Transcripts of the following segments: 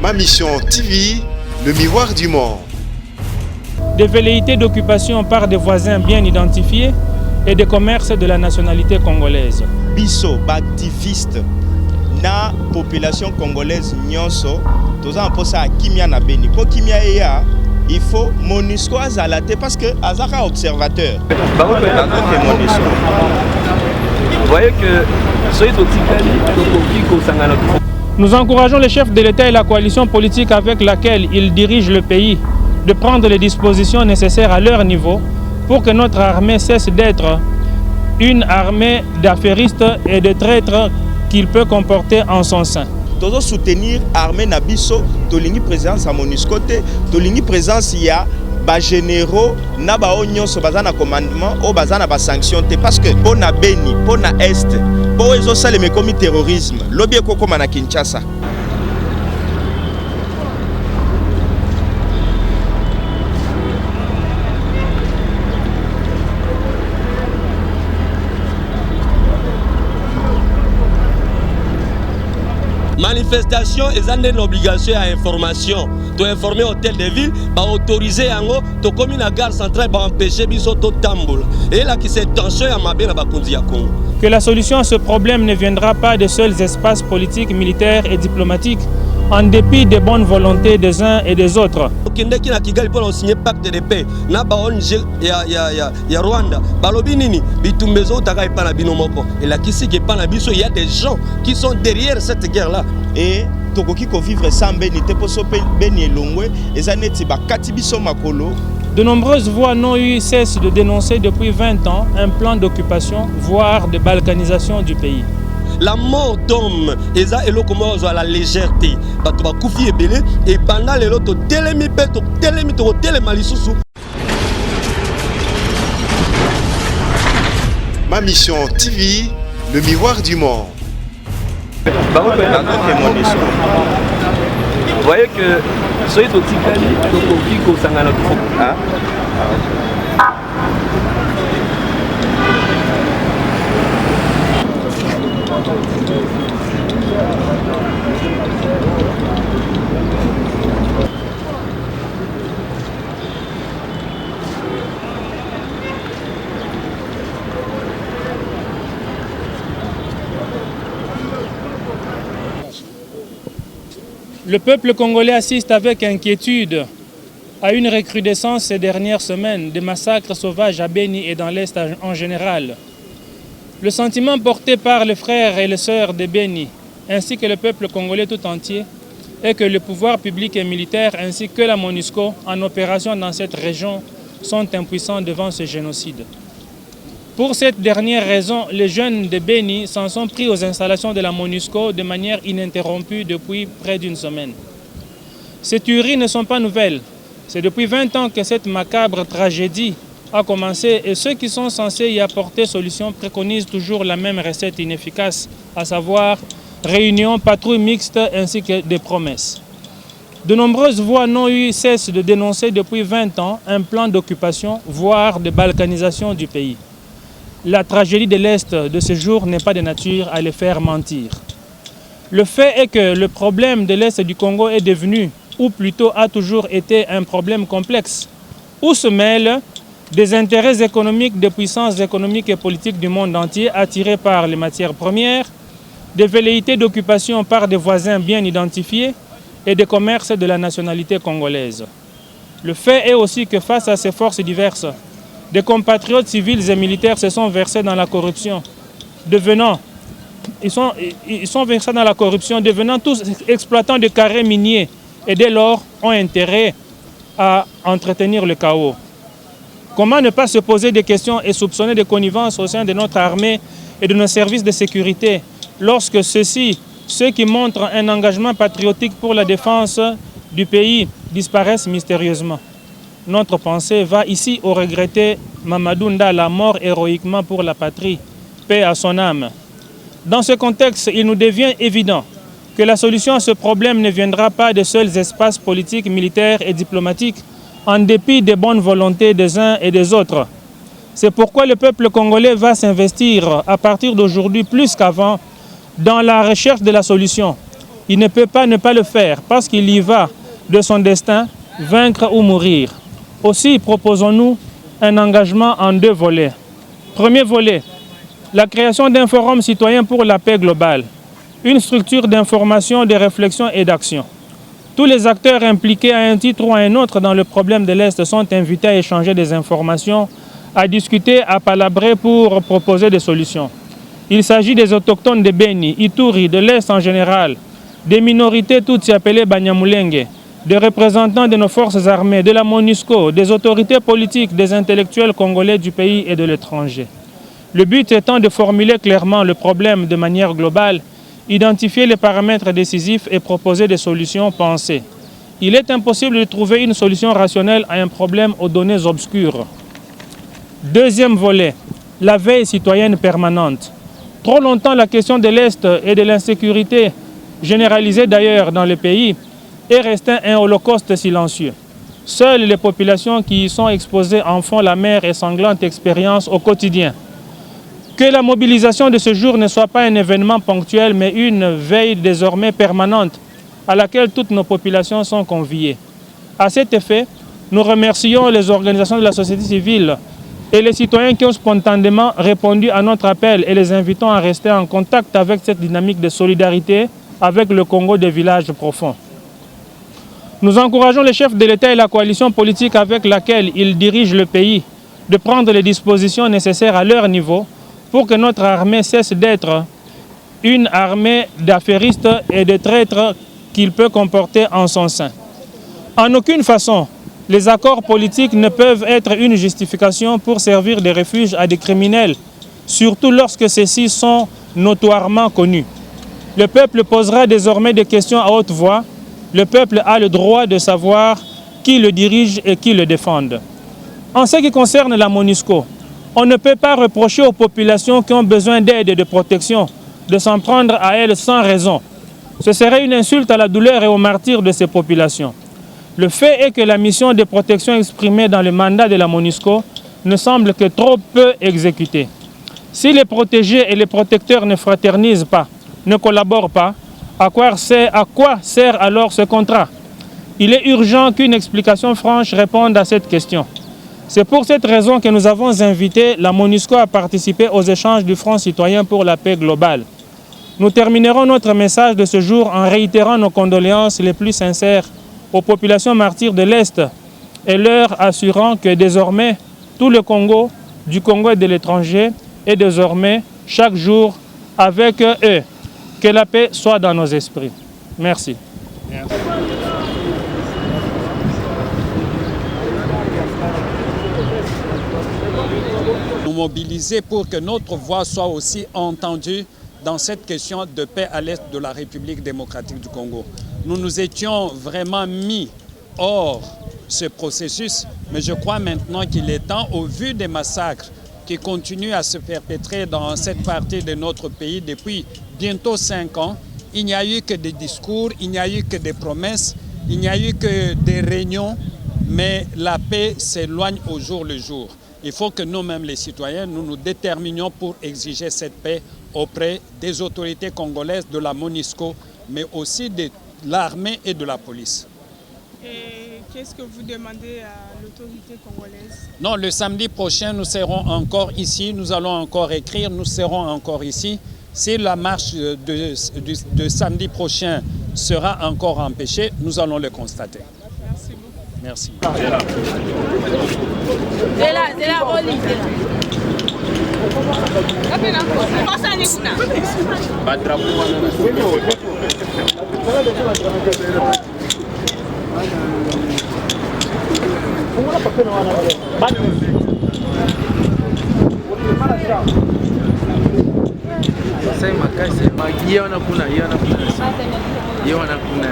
Ma mission TV, le miroir du monde. Des velléités d'occupation par des voisins bien identifiés et des commerces de la nationalité congolaise. Biso, activiste, na population congolaise nyonso, toza mposa kimia na beni. Po kimia eya, il faut MONUSCO azalate parce que azaka observateur. MONUSCO. Vous voyez que nous encourageons les chefs de l'État et la coalition politique avec laquelle ils dirigent le pays de prendre les dispositions nécessaires à leur niveau pour que notre armée cesse d'être une armée d'affairistes et de traîtres qu'il peut comporter en son sein. Tozo soutenir armée na biso, tolingi présence à MONUSCO te, tolingi présence ya ba généraux na ba nyonso baza na commandement o baza na ba sanction te parce que po na Beni, po na Est, po ezo saleme komi terrorisme, lobi ekokoma na Kinshasa. Manifestation, ils ont une obligation à information. De informer l'hôtel de ville, autoriser yango, to commune à gare centrale, empêcher biso to tamboul. Et là qui s'est tension à mabé na bakundi ya Congo. Que la solution à ce problème ne viendra pas de seuls espaces politiques, militaires et diplomatiques, en dépit des bonnes volontés des uns et des autres. Kindeki na Kigali pour signer pacte de paix. Na ba ONG ya Rwanda. Balobi nini bitumbezo taka ipana binomoko. Et là qui sait que pas na biso, il y a des gens qui sont derrière cette guerre là. Et tokoki ko vivre sans Beni te poso Beni elongwe ezaneti bakati biso makolo. De nombreuses voix n'ont eu cesse de dénoncer depuis 20 ans un plan d'occupation, voire de balkanisation du pays. La mort d'homme, eza eloko mozo à la légèreté. Bato ba kufi ebele et pendant les loto telemi beto telemi to telema lisusu. Ma mission TV, le miroir du monde. Vous voyez que soyez au Tikali, Tokoko Sangana. Le peuple congolais assiste avec inquiétude à une recrudescence ces dernières semaines des massacres sauvages à Beni et dans l'Est en général. Le sentiment porté par les frères et les sœurs de Beni, ainsi que le peuple congolais tout entier, est que le pouvoir public et militaire ainsi que la MONUSCO en opération dans cette région sont impuissants devant ce génocide. Pour cette dernière raison, les jeunes de Beni s'en sont pris aux installations de la MONUSCO de manière ininterrompue depuis près d'une semaine. Ces tueries ne sont pas nouvelles. C'est depuis 20 ans que cette macabre tragédie a commencé et ceux qui sont censés y apporter solution préconisent toujours la même recette inefficace, à savoir réunions, patrouilles mixtes ainsi que des promesses. De nombreuses voix n'ont eu cesse de dénoncer depuis 20 ans un plan d'occupation, voire de balkanisation du pays. La tragédie de l'Est de ce jour n'est pas de nature à les faire mentir. Le fait est que le problème de l'Est du Congo est devenu, ou plutôt a toujours été un problème complexe, où se mêlent des intérêts économiques des puissances économiques et politiques du monde entier attirés par les matières premières, des velléités d'occupation par des voisins bien identifiés et des commerces de la nationalité congolaise. Le fait est aussi que face à ces forces diverses, des compatriotes civils et militaires se sont versés dans la corruption, devenant tous exploitants de carrés miniers et dès lors ont intérêt à entretenir le chaos. Comment ne pas se poser des questions et soupçonner de connivence au sein de notre armée et de nos services de sécurité lorsque ceux qui montrent un engagement patriotique pour la défense du pays disparaissent mystérieusement? Notre pensée va ici au regretté Mamadou Ndala, mort héroïquement pour la patrie, paix à son âme. Dans ce contexte, il nous devient évident que la solution à ce problème ne viendra pas de seuls espaces politiques, militaires et diplomatiques, en dépit des bonnes volontés des uns et des autres. C'est pourquoi le peuple congolais va s'investir à partir d'aujourd'hui plus qu'avant dans la recherche de la solution. il ne peut pas ne pas le faire parce qu'il y va de son destin, vaincre ou mourir. Aussi proposons-nous un engagement en 2 volets. Premier volet, la création d'un forum citoyen pour la paix globale, une structure d'information, de réflexion et d'action. Tous les acteurs impliqués à un titre ou à un autre dans le problème de l'Est sont invités à échanger des informations, à discuter, à palabrer pour proposer des solutions. Il s'agit des autochtones de Beni, Ituri, de l'Est en général, des minorités toutes appelées Banyamulenge, des représentants de nos forces armées, de la MONUSCO, des autorités politiques, des intellectuels congolais du pays et de l'étranger. Le but étant de formuler clairement le problème de manière globale, identifier les paramètres décisifs et proposer des solutions pensées. Il est impossible de trouver une solution rationnelle à un problème aux données obscures. Deuxième volet, la veille citoyenne permanente. Trop longtemps, la question de l'Est et de l'insécurité, généralisée d'ailleurs dans le pays, est restée un holocauste silencieux. Seules les populations qui y sont exposées en font l'amère et sanglante expérience au quotidien. Que la mobilisation de ce jour ne soit pas un événement ponctuel, mais une veille désormais permanente à laquelle toutes nos populations sont conviées. À cet effet, nous remercions les organisations de la société civile et les citoyens qui ont spontanément répondu à notre appel et les invitons à rester en contact avec cette dynamique de solidarité avec le Congo des villages profonds. Nous encourageons les chefs de l'État et la coalition politique avec laquelle ils dirigent le pays de prendre les dispositions nécessaires à leur niveau pour que notre armée cesse d'être une armée d'affairistes et de traîtres qu'il peut comporter en son sein. En aucune façon, les accords politiques ne peuvent être une justification pour servir de refuge à des criminels, surtout lorsque ceux-ci sont notoirement connus. Le peuple posera désormais des questions à haute voix. Le peuple a le droit de savoir qui le dirige et qui le défende. En ce qui concerne la MONUSCO, on ne peut pas reprocher aux populations qui ont besoin d'aide et de protection de s'en prendre à elles sans raison. Ce serait une insulte à la douleur et aux martyrs de ces populations. Le fait est que la mission de protection exprimée dans le mandat de la MONUSCO ne semble que trop peu exécutée. Si les protégés et les protecteurs ne fraternisent pas, ne collaborent pas, à quoi sert alors ce contrat? Il est urgent qu'une explication franche réponde à cette question. C'est pour cette raison que nous avons invité la MONUSCO à participer aux échanges du Front citoyen pour la paix globale. Nous terminerons notre message de ce jour en réitérant nos condoléances les plus sincères aux populations martyres de l'Est et leur assurant que désormais, tout le Congo, du Congo et de l'étranger, est désormais chaque jour avec eux. Que la paix soit dans nos esprits. Merci. Nous mobiliser pour que notre voix soit aussi entendue dans cette question de paix à l'est de la République démocratique du Congo. Nous nous étions vraiment mis hors ce processus, mais je crois maintenant qu'il est temps, au vu des massacres qui continuent à se perpétrer dans cette partie de notre pays depuis bientôt 5 ans, il n'y a eu que des discours, il n'y a eu que des promesses, il n'y a eu que des réunions, mais la paix s'éloigne au jour le jour. Il faut que nous-mêmes, les citoyens, nous nous déterminions pour exiger cette paix auprès des autorités congolaises, de la MONUSCO, mais aussi de l'armée et de la police. Et qu'est-ce que vous demandez à l'autorité congolaise? Non, le samedi prochain, nous serons encore ici, nous allons encore écrire, nous serons encore ici. Si la marche de samedi prochain sera encore empêchée, nous allons le constater. Merci beaucoup. Merci. Sema kasi magiona kuna yana kuna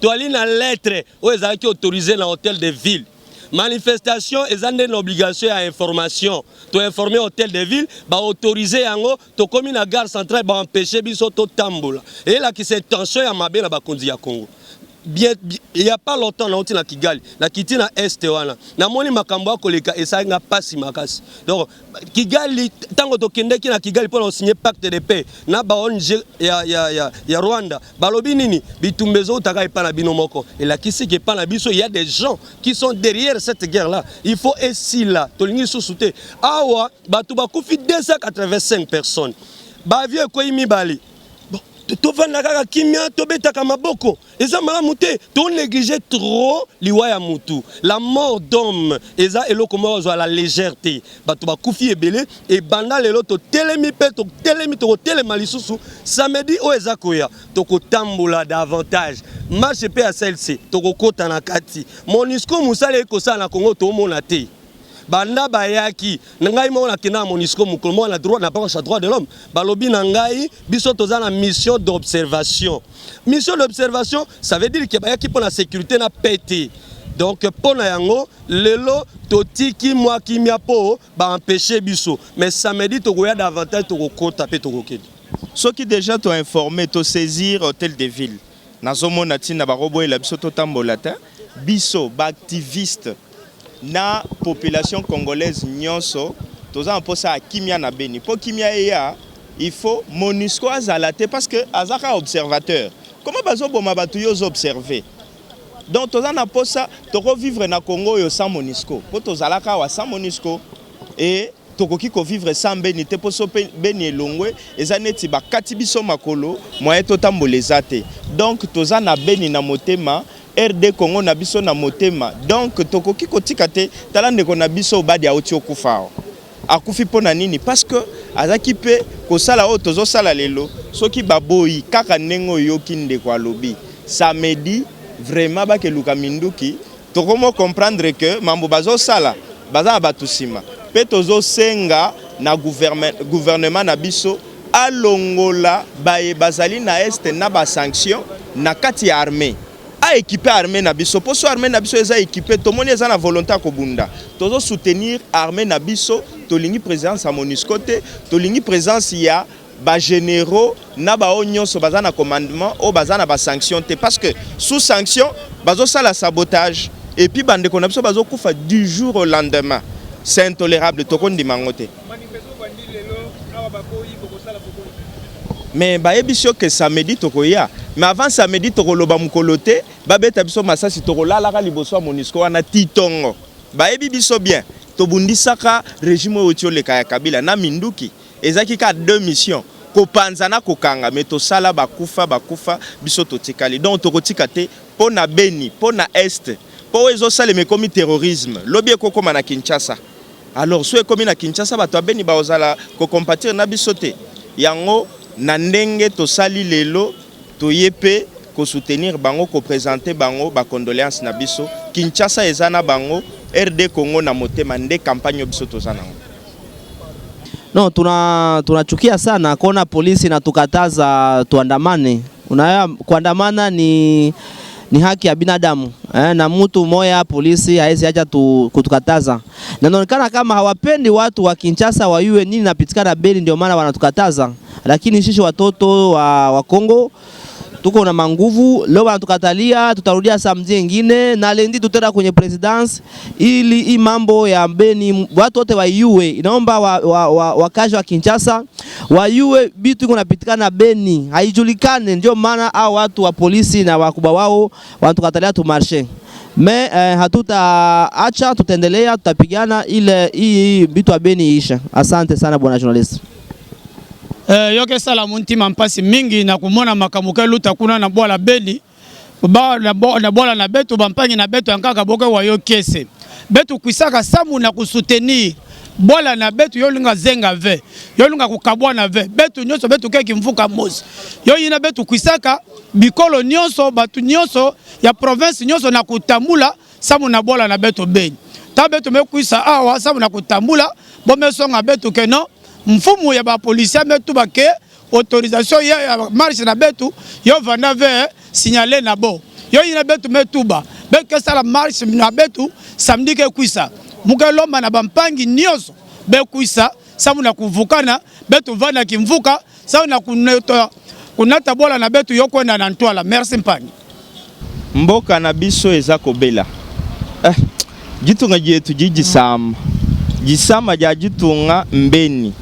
toali na lettre oyo ezalaki autorisé na hôtel de ville manifestation eza une obligation à information to informer hôtel de ville ba autoriser yango to komi na gare centrale ba empêcher biso to tambola et là qui c'est tension ya mabe na bakonzi ya Congo. Bien, il n'y a pas longtemps, on a Kigali, na kiti na Est wana. Na moni makambo koleka esa nga pasi makasi. Donc Kigali tango to kendeki na Kigali pour signer pacte de paix. Na ba ONG ya Rwanda. Balobi nini bitumbezo taka epa na binomoko. Et là qui sait que pas na biso, il y a des gens qui sont derrière cette guerre là. Il faut essayer là, to lingi sousouté. Awa batu bakufi 285 personnes. Ba vieux ko imibali. Tovanda kaka kimia tobetaka maboko eza malamu te to négliger trop liwa ya mutu la mort d'homme eza eloko moko zo la légèreté bato bakufi ebele et banda lelo to telemi pe to telemi to telema lisusu samedi o eza koya to kotambola davantage marche pe à celle-ci to kokota na kati MONUSCO musale ko sala na Congo to mona te banda bayaki ngai mo na kina MONUSCO mukolmo na droit na pas droit de l'homme balobi na ngai biso toza na mission d'observation. Mission d'observation ça veut dire que bayaki pour la sécurité na pété. Donc pour na yango lelo totiki moi kimia po ba empêcher biso mais samedi to goya davantage to kokota pe to kokedi. Ceux qui déjà t'ont informé to saisir hôtel de ville nazomona tina ba robo la biso to tambolata biso ba activiste na population congolaise nyonso toza mposa kimia na beni po kimia ya il faut MONUSCO azalate parce que azaka observateur comment bazo boma batu yo observer donc toza na posa toko vivre na Congo yo sans MONUSCO po tozalaka wa sans MONUSCO et tokoki ko vivre sans beni te poso beni elongwe eza neti bakati biso makolo moye totamboleza te donc toza na beni na motema RD Congo na biso na motema donc tokoki kotika te talande ko na biso badi auti okufao akufi pona nini parce que azaki pe ko sala o tozo sala lelo soki baboyi kaka nengo yoki ndeko alobi samedi vraiment ba ke luka minduki tokomo comprendre que mambo bazo sala baza batusima pe tozo senga na gouvernement na biso alongola baye bazali na este na ba sanction na kati ya armée a équipé armée na biso poso armée na biso eza équipé to moni eza na volonté ko bunda tozo soutenir armée na biso to lingi présence à MONUSCO te to lingi présence ya ba généraux na ba onyoso baza na commandement o baza na ba sanction te parce que sous sanction bazo sala sabotage et puis bande ko na biso bazo kufa du jour au lendemain c'est intolérable to kondi mangote mais bayebi sio que samedi tokoya mais avant samedi tokoloba mukolote babeta biso masasi tokolala ka liboso ya MONUSCO wana titongo bayebi biso bien tobundisaka régime otioleka ya Kabila na minduki ezaki ka deux missions kopanzana kokanga mais tosala bakufa biso totikali donc tokotika te pona beni pona est po ezo sale me komi terrorisme lobi ekokoma na Kinshasa alors so ekomi na Kinshasa bato beni baozala ko compatir na biso te yango na ndenge tosali lelo toyepe ko soutenir bango ko présenter bango ba condoléances na biso Kinshasa ezana bango RD Congo na motema nde campagne biso tozana. No tunachukia sana kuona polisi na tukataza tuandamane. Unaya kuandamana ni haki ya binadamu na mtu moya polisi haezi acha kutukataza. Na inaonekana kama hawapendi watu wa Kinshasa wayue nini napitikana Beni ndio maana wanatukataza. Lakini sisi watoto wa Kongo tuko na manguvu, leo wanatukatalia, tutarudia samedi nyingine na lendi tutenda kwenye presidence ili mambo ya Beni watu wote wayue. Inaomba wakazi wa Kinshasa wayue bitu iko napitikana Beni haijulikane, ndio maana hao watu wa polisi na wakubwa wao wanatukatalia tu marche. Hatutaacha, tutaendelea, tutapigana ile hii bitu wa Beni isha. Asante sana bwana journalist. Yoke sala muntima mpasi mingi na kumona makamuke luta kuna na bola Beni na bola na betu bampangi na betu ankaka boke wa yokese betu kwisaka samu na kusoutenir bola na betu yolinga zenga ve yolinga kukabwa na ve betu nyonso betu keki mfuka mosi yoyina betu kwisaka bikolo nyonso batu nyonso ya province nyonso na kutamula samu na bola na betu Beni ta betu mekwisa awa samu na kutamula bomesonga betu keno mfumu ya ba policier metu bake autorisation ya marche na betu yo vanda ve signaler na bo yo ina betu metuba beke sala marche na betu samedi ke kuisa mukelomba na bampangi nyoso be kuisa samu na kuvukana betu vana kimvuka samu na kunata bola na betu yokwenda na ntwala. Merci mpangi. Mboka na biso eza kobela jitunga jetu jijisama jisama ja jitunga mbeni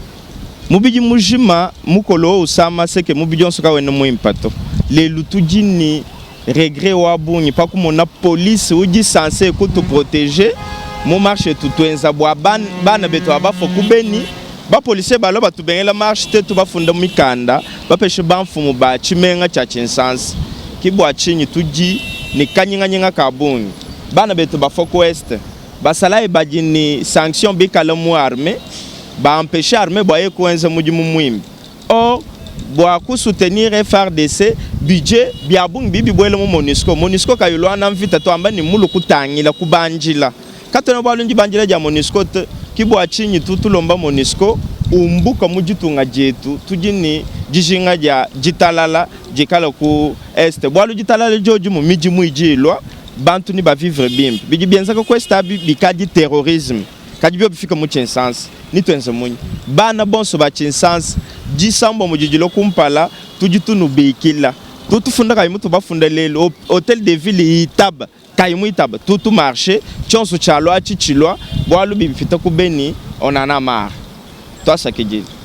mubiji mujima mukolo usama seke mubiji onsoka wene muimpato le lutujini regret wabunyi pakumona police uji censé kutu protéger mo marche tutwenza bwa bana beto abafo kubeni ba police balo batubengela marche te tubafunda mikanda bapeshe bamfumu ba chimenga cha chinsansi kibwa chinyi tuji ni kanyinga kabunyi bana beto bafoko est basala ebajini sanction bikala mu armée ba empêcher armée boye koenza muji mumwimbi or boa ku soutenir FRDC budget biabung bibi boele mu MONUSCO kayolo ana mvita to amba ni mulu kutangila kubanjila katona balunji banjila ja MONUSCO kibwa chinyi tutulomba MONUSCO umbuka mujitunga jetu tujini jijinga ja jitalala jikala ku est bwalu jitalala joju mu miji muijilwa bantu ni ba vivre bien biji bienzaka ko estabi bikadi terrorisme kadi bio bifika mu chinsansi ni twenze munyi bana bonso ba chinsansi jisambo mujijilo kumpala tujitunu beikila tutufunda kai mutu bafunda lelo hôtel de ville itaba kai mu itaba tutu marché chonso chalo achichilwa bwalu bifita ku beni onana mar to asakejili